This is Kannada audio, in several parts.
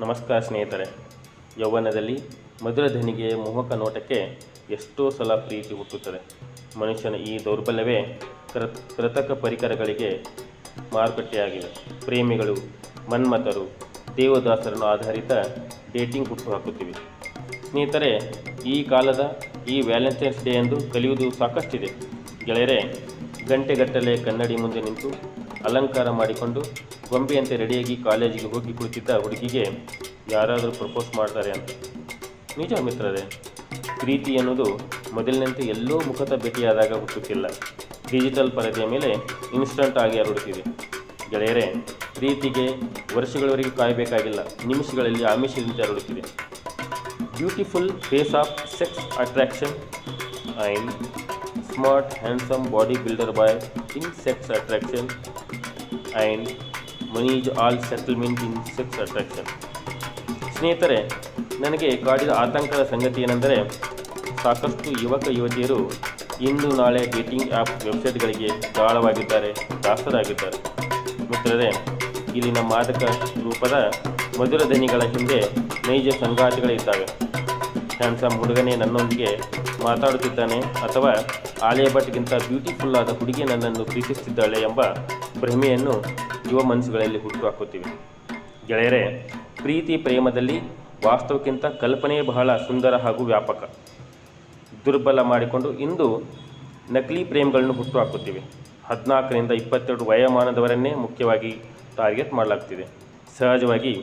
ನಮಸ್ಕಾರ ಸ್ನೇಹಿತರೆ. ಯೌವನದಲ್ಲಿ ಮಧುರ ಧನಿಗೆ ಮೋಹಕ ನೋಟಕ್ಕೆ ಎಷ್ಟೋ ಸಲ ಪ್ರೀತಿ ಹುಟ್ಟುತ್ತದೆ. ಮನುಷ್ಯನ ಈ ದೌರ್ಬಲ್ಯವೇ ಕೃತಕ ಪರಿಕರಗಳಿಗೆ ಮಾರುಕಟ್ಟೆಯಾಗಿವೆ. ಪ್ರೇಮಿಗಳು, ಮನ್ಮಥರು, ದೇವದಾಸರನ್ನು ಆಧಾರಿತ ಡೇಟಿಂಗ್ ಹುಟ್ಟುಹಾಕುತ್ತಿವೆ. ಸ್ನೇಹಿತರೆ, ಈ ಕಾಲದ ಈ ವ್ಯಾಲೆಂಟೈನ್ಸ್ ಡೇ ಎಂದು ಕಲಿಯುವುದು ಸಾಕಷ್ಟಿದೆ. ಗೆಳೆಯರೆ, ಗಂಟೆಗಟ್ಟಲೆ ಕನ್ನಡಿ ಮುಂದೆ ನಿಂತು ಅಲಂಕಾರ ಮಾಡಿಕೊಂಡು ಗೊಂಬೆಯಂತೆ ರೆಡಿಯಾಗಿ ಕಾಲೇಜಿಗೆ ಹೋಗಿ ಕುಳಿತಿದ್ದ ಹುಡುಗಿಗೆ ಯಾರಾದರೂ ಪ್ರಪೋಸ್ ಮಾಡ್ತಾರೆ ಅಂತ. ನಿಜ ಮಿತ್ರರೇ, ಪ್ರೀತಿ ಎನ್ನುವುದು ಮೊದಲಿನಂತೆ ಎಲ್ಲೋ ಮುಖದ ಭೇಟಿಯಾದಾಗ ಹುಟ್ಟುತ್ತಿಲ್ಲ. ಡಿಜಿಟಲ್ ಪರದೆಯ ಮೇಲೆ ಇನ್ಸ್ಟಂಟ್ ಆಗಿ ಹರಡುತ್ತಿದೆ. ಗೆಳೆಯರೇ, ಪ್ರೀತಿಗೆ ವರ್ಷಗಳವರೆಗೆ ಕಾಯಬೇಕಾಗಿಲ್ಲ, ನಿಮಿಷಗಳಲ್ಲಿ ಆಮಿಷದಂತೆ ಹರಡುತ್ತಿದೆ. Beautiful face of sex attraction and smart handsome body builder boy in sex attraction and money is all settlement in sex attraction. ಸ್ನೇಹಿತರೆ, ನನಗೆ ಕಾಡಿದ ಆತಂಕದ ಸಂಗತಿ ಏನೆಂದರೆ, ಸಾಕಷ್ಟು ಯುವಕ ಯುವತಿಯರು ಇಂದು ನಾಳೆ ಡೇಟಿಂಗ್ ಆ್ಯಪ್ ವೆಬ್ಸೈಟ್ಗಳಿಗೆ ಗಾಳವಾಗಿದ್ದಾರೆ, ದಾಸರಾಗಿದ್ದಾರೆ. ಮಿತ್ರರೇ, ಇಲ್ಲಿನ ಮಾದಕ ರೂಪದ ಮಧುರ ಧನಿಗಳ ಹಿಂದೆ ನೈಜ ಸಂಗಾತಿಗಳಿದ್ದಾವೆ. ಹ್ಯಾಂಡ್ಸಮ್ ಹುಡುಗನೇ ನನ್ನೊಂದಿಗೆ ಮಾತಾಡುತ್ತಿದ್ದಾನೆ ಅಥವಾ ಆಲಿಯಾ ಭಟ್ಗಿಂತ ಬ್ಯೂಟಿಫುಲ್ ಆದ ಹುಡುಗಿ ನನ್ನನ್ನು ಪ್ರೀತಿಸುತ್ತಿದ್ದಾಳೆ ಎಂಬ ಭ್ರಮೆಯನ್ನು ಯುವ ಮನಸ್ಸುಗಳಲ್ಲಿ ಹುಟ್ಟುಹಾಕುತ್ತಿವೆ. ಗೆಳೆಯರೇ, ಪ್ರೀತಿ ಪ್ರೇಮದಲ್ಲಿ ವಾಸ್ತವಕ್ಕಿಂತ ಕಲ್ಪನೆಯೇ ಬಹಳ ಸುಂದರ ಹಾಗೂ ವ್ಯಾಪಕ. ದುರ್ಬಲ ಮಾಡಿಕೊಂಡು ಇಂದು ನಕಲಿ ಪ್ರೇಮಗಳನ್ನು ಹುಟ್ಟುಹಾಕುತ್ತಿವೆ. 14ರಿಂದ 22 ವಯೋಮಾನದವರನ್ನೇ ಮುಖ್ಯವಾಗಿ ಟಾರ್ಗೆಟ್ ಮಾಡಲಾಗ್ತಿದೆ. ಸಹಜವಾಗಿ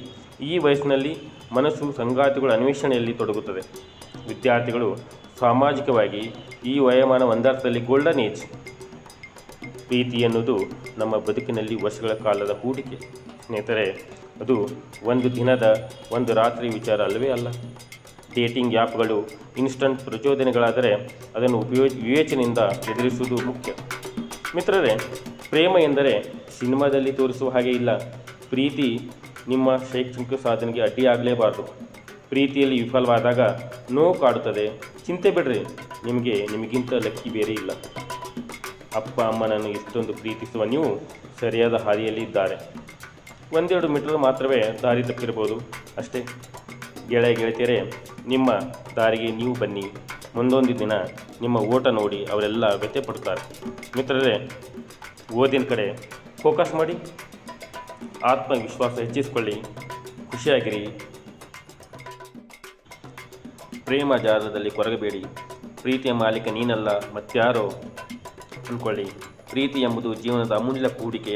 ಈ ವಯಸ್ಸಿನಲ್ಲಿ ಮನಸ್ಸು ಸಂಗಾತಿಗಳ ಅನ್ವೇಷಣೆಯಲ್ಲಿ ತೊಡಗುತ್ತದೆ. ವಿದ್ಯಾರ್ಥಿಗಳು ಸಾಮಾಜಿಕವಾಗಿ ಈ ವಯೋಮಾನ ಒಂದರ್ಥದಲ್ಲಿ ಗೋಲ್ಡನ್ ಏಜ್. ಪ್ರೀತಿ ಎನ್ನುವುದು ನಮ್ಮ ಬದುಕಿನಲ್ಲಿ ವರ್ಷಗಳ ಕಾಲದ ಹೂಡಿಕೆ. ಸ್ನೇಹಿತರೆ, ಅದು ಒಂದು ದಿನದ ಒಂದು ರಾತ್ರಿ ವಿಚಾರ ಅಲ್ಲವೇ ಅಲ್ಲ. ಡೇಟಿಂಗ್ ಆ್ಯಪ್ಗಳು ಇನ್ಸ್ಟಂಟ್ ಪ್ರಚೋದನೆಗಳಾದರೆ ಅದನ್ನು ವಿವೇಚನೆಯಿಂದ ಎದುರಿಸುವುದು ಮುಖ್ಯ. ಮಿತ್ರರೇ, ಪ್ರೇಮ ಎಂದರೆ ಸಿನಿಮಾದಲ್ಲಿ ತೋರಿಸುವ ಹಾಗೆ ಇಲ್ಲ. ಪ್ರೀತಿ ನಿಮ್ಮ ಶೈಕ್ಷಣಿಕ ಸಾಧನೆಗೆ ಅಡ್ಡಿಯಾಗಲೇಬಾರದು. ಪ್ರೀತಿಯಲ್ಲಿ ವಿಫಲವಾದಾಗ ನೋವು ಕಾಡುತ್ತದೆ, ಚಿಂತೆ ಬಿಡ್ರಿ, ನಿಮಗಿಂತ ಲಕ್ಕಿ ಬೇರೆ ಇಲ್ಲ. ಅಪ್ಪ ಅಮ್ಮನನ್ನು ಇಷ್ಟೊಂದು ಪ್ರೀತಿಸುವ ನೀವು ಸರಿಯಾದ ಹಾದಿಯಲ್ಲಿ ಇದ್ದಾರೆ. 1-2 ಮೀಟರ್ ಮಾತ್ರವೇ ದಾರಿ ತಪ್ಪಿರ್ಬೋದು ಅಷ್ಟೇ. ಗೆಳತಿಯರೇ, ನಿಮ್ಮ ದಾರಿಗೆ ನೀವು ಬನ್ನಿ. ಮುಂದೊಂದು ದಿನ ನಿಮ್ಮ ಓಟ ನೋಡಿ ಅವರೆಲ್ಲ ವ್ಯಥೆ ಪಡ್ತಾರೆ. ಮಿತ್ರರೇ, ಓದಿನ ಕಡೆ ಫೋಕಸ್ ಮಾಡಿ, ಆತ್ಮವಿಶ್ವಾಸ ಹೆಚ್ಚಿಸಿಕೊಳ್ಳಿ, ಖುಷಿಯಾಗಿರಿ. ಪ್ರೇಮ ಜಾಲದಲ್ಲಿ ಕೊರಗಬೇಡಿ. ಪ್ರೀತಿಯ ಮಾಲೀಕ ನೀನಲ್ಲ ಮತ್ಯಾರೋ ಅಂದ್ಕೊಳ್ಳಿ. ಪ್ರೀತಿ ಎಂಬುದು ಜೀವನದ ಅಮೂಲ್ಯ ಹೂಡಿಕೆ